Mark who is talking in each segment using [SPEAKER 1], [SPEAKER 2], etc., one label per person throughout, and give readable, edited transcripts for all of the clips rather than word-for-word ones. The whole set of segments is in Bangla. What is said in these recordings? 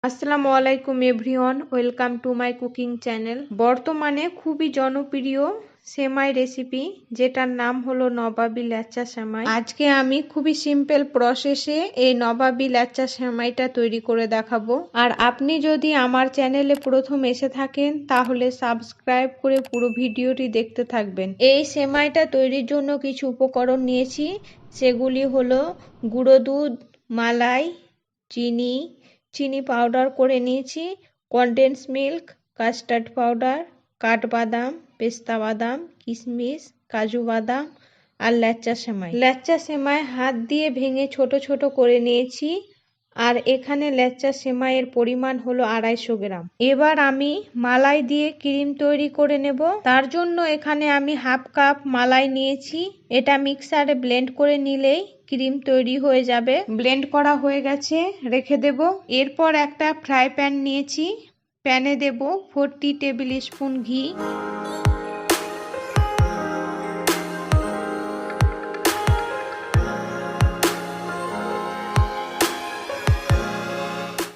[SPEAKER 1] আসসালামু আলাইকুম everyone, welcome to my cooking channel. বর্তমানে খুবই জনপ্রিয় সেমাই রেসিপি, যেটার নাম হলো নবাবী ল্যাচা সেমাই। আজকে আমি খুবই সিম্পল প্রসেসে এই নবাবী ল্যাচা সেমাইটা তৈরি করে দেখাবো। আর আপনি যদি আমার চ্যানেলে প্রথম এসে থাকেন তাহলে সাবস্ক্রাইব করে পুরো ভিডিওটি দেখতে থাকবেন। এই সেমাইটা তৈরির জন্য কিছু উপকরণ নিয়েছি, সেগুলি হলো গুঁড়ো দুধ, মালাই, চিনি পাউডার করে নিয়েছি, কনডেন্স মিল্ক, কাস্টার্ড পাউডার, কাঠবাদাম, পেস্তা বাদাম, কিশমিশ, কাজু বাদাম আর ল্যাচা সেমাই। ল্যাচা সেমাই হাত দিয়ে ভেঙে ছোট ছোট করে নিয়েছি। আর এখানে ল্যাচা সেমাইয়ের পরিমাণ হলো 250 গ্রাম। এবার আমি মালাই দিয়ে ক্রিম তৈরি করে নেব। তার জন্য এখানে আমি হাফ কাপ মালাই নিয়েছি। এটা মিক্সারে ব্লেন্ড করে নিলেই ক্রিম তৈরি হয়ে যাবে। ব্লেন্ড করা হয়ে গেছে, রেখে দেব। এরপর একটা ফ্রাই প্যান নিয়েছি, প্যানে দেব 40 টেবিল স্পুন ঘি।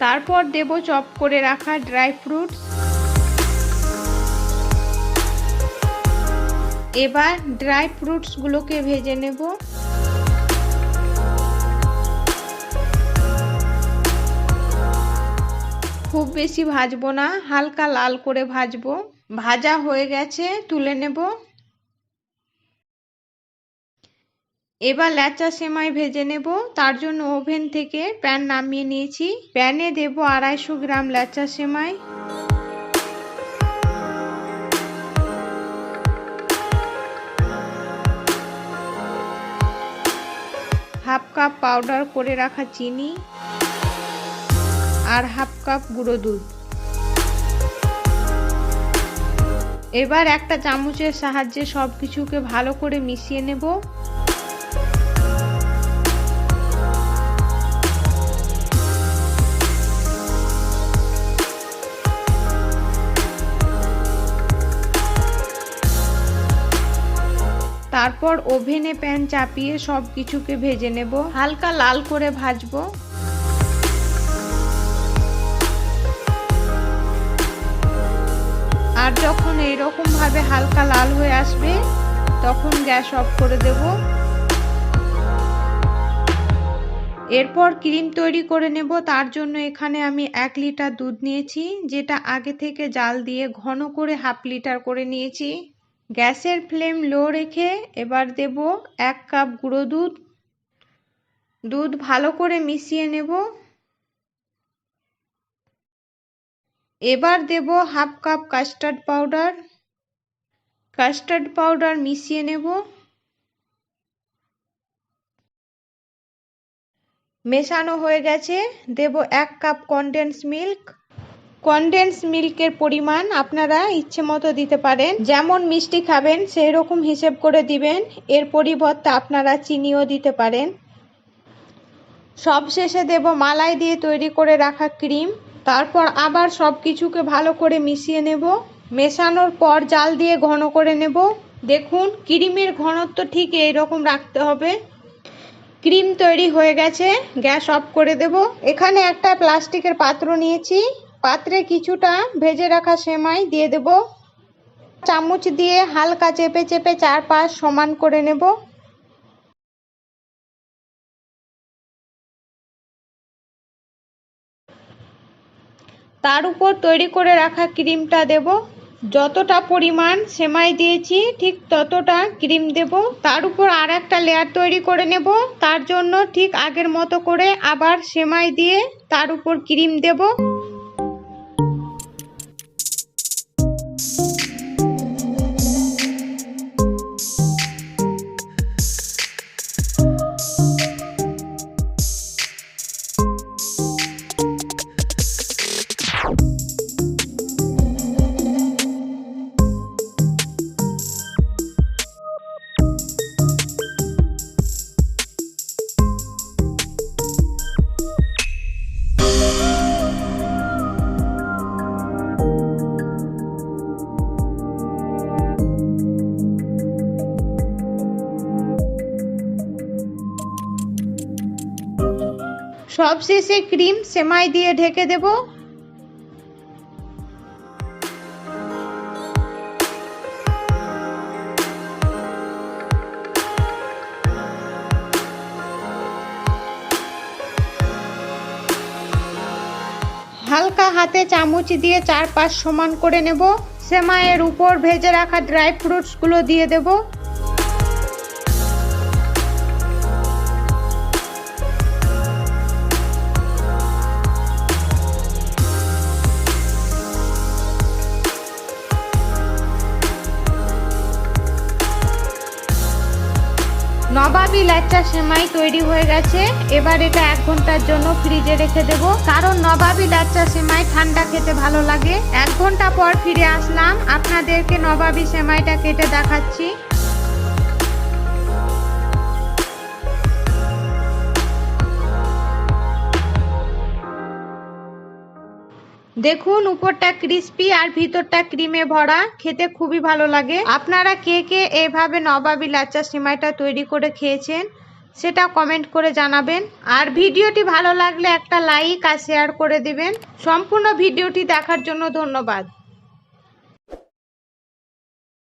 [SPEAKER 1] তারপর দেব চপ করে রাখা ড্রাই ফ্রুটস। এবার ড্রাই ফ্রুটসগুলোকে ভেজে নেব। খুব বেশি ভাজবো না, হালকা লাল করে ভাজবো। ভাজা হয়ে গেছে, তুলে নেব। এবার ল্যাচা সেমাই ভেজে নেব। তার জন্য ওভেন থেকে প্যান নামিয়ে নিয়েছি। প্যানে দেব 250 গ্রাম ল্যাচা সেমাই। হাফ কাপ পাউডার করে রাখা চিনি আর হাফ কাপ গুঁড়ো দুধ। এবার একটা চামচের সাহায্যে সবকিছুকে ভালো করে মিশিয়ে নেব। তারপর ওভেনে প্যান চাপিয়ে সবকিছুকে ভেজে নেব, হালকা লাল করে ভাজবো। আর যখন এইরকম ভাবে হালকা লাল হয়ে আসবে তখন গ্যাস অফ করে দেব। এরপর ক্রিম তৈরি করে নেব। তার জন্য এখানে আমি 1 লিটার দুধ নিয়েছি, যেটা আগে থেকে জাল দিয়ে ঘন করে হাফ লিটার করে নিয়েছি। গ্যাসের ফ্লেম লো রেখে এবার দেব 1 কাপ গুঁড়ো দুধ। দুধ ভালো করে মিশিয়ে নেব। এবার দেব হাফ কাপ কাস্টার্ড পাউডার মিশিয়ে নেব। মেশানো হয়ে গেছে, দেব 1 কাপ কনডেন্স মিল্কের পরিমাণ আপনারা ইচ্ছে মতো দিতে পারেন, যেমন মিষ্টি খাবেন সেই রকম হিসেব করে দিবেন। এর পরিবর্তে আপনারা চিনিও দিতে পারেন। সবশেষে দেব মালাই দিয়ে তৈরি করে রাখা ক্রিম। তারপর আবার সব কিছুকে ভালো করে মিশিয়ে নেব। মেশানোর পর জাল দিয়ে ঘন করে নেব। দেখুন ক্রিমের ঘনত্ব ঠিক এইরকম রাখতে হবে। ক্রিম তৈরি হয়ে গেছে, গ্যাস অফ করে দেব। এখানে একটা প্লাস্টিকের পাত্র নিয়েছি, পাত্রে কিছুটা ভেজে রাখা সেমাই দিয়ে দেব। চামচ দিয়ে হালকা চেপে চেপে চারপাশ সমান করে নেব। তার উপর তৈরি করে রাখা ক্রিমটা দেব। যতটা পরিমাণ সেমাই দিয়েছি ঠিক ততটা ক্রিম দেব। তার উপর আর একটা লেয়ার তৈরি করে নেব। তার জন্য ঠিক আগের মতো করে আবার সেমাই দিয়ে তার উপর ক্রিম দেব। সবশেষে ক্রিম সেমাই দিয়ে ঢেকে দেব। হালকা হাতে চামচ দিয়ে 4-5 সমান করে নেব। সেমাইয়ের উপর ভেজে রাখা ড্রাই ফ্রুটসগুলো দিয়ে দেব। নবাবী ল্যাচা সেমাই তৈরি হয়ে গেছে। এবার এটা 1 ঘন্টার জন্য ফ্রিজে রেখে দেব, কারণ নবাবী ল্যাচা সেমাই ঠান্ডা খেতে ভালো লাগে। 1 ঘন্টা পর ফিরে আসলাম, আপনাদেরকে নবাবী সেমাইটা কেটে দেখাচ্ছি। দেখুন উপরটা ক্রিস্পি আর ভিতরটা ক্রিমে ভরা, খেতে খুবই ভালো লাগে। আপনারা কে কে এইভাবে নবাবী লাচ্চা সেমাইটা তৈরি করে খেয়েছেন সেটা কমেন্ট করে জানাবেন। আর ভিডিওটি ভালো লাগলে একটা লাইক আর শেয়ার করে দিবেন। সম্পূর্ণ ভিডিওটি দেখার জন্য ধন্যবাদ।